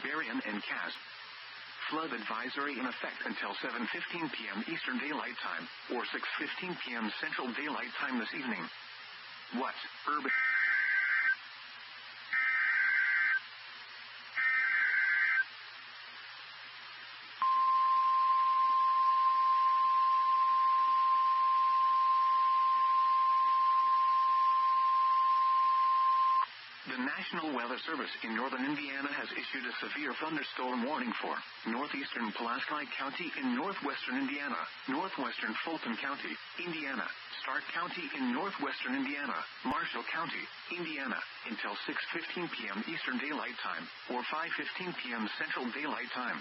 Berrien and Cass. Flood advisory in effect until 7:15 p.m. Eastern Daylight Time, or 6:15 p.m. Central Daylight Time this evening. What? Urban... The National Weather Service in northern Indiana has issued a severe thunderstorm warning for northeastern Pulaski County in northwestern Indiana, northwestern Fulton County, Indiana, Stark County in northwestern Indiana, Marshall County, Indiana, until 6:15 p.m. Eastern Daylight Time, or 5:15 p.m. Central Daylight Time.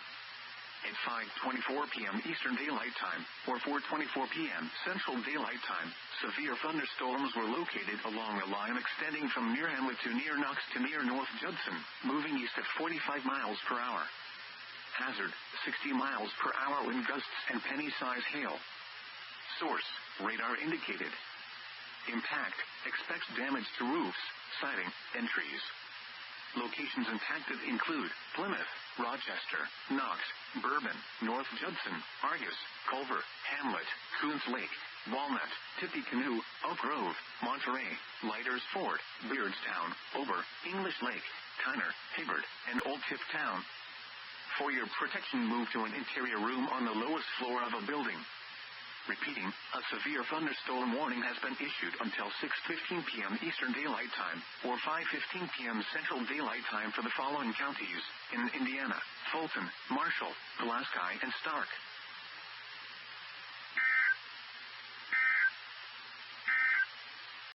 At 5:24 p.m. Eastern Daylight Time, or 4:24 p.m. Central Daylight Time, severe thunderstorms were located along a line extending from near Hamlet to near Knox to near North Judson, moving east at 45 miles per hour. Hazard, 60 miles per hour wind gusts and penny-size hail. Source, radar indicated. Impact, expects damage to roofs, siding, and trees. Locations impacted include Plymouth, Rochester, Knox, Bremen, North Judson, Argus, Culver, Hamlet, Koontz Lake, Walnut, Tippecanoe, Oak Grove, Monterey, Lighters Ford, Beardstown, Ober, English Lake, Tyner, Hibbard, and Old Tip Town. For your protection, move to an interior room on the lowest floor of a building. Repeating, a severe thunderstorm warning has been issued until 6:15 p.m. Eastern Daylight Time, or 5:15 p.m. Central Daylight Time for the following counties in Indiana: Fulton, Marshall, Pulaski, and Stark.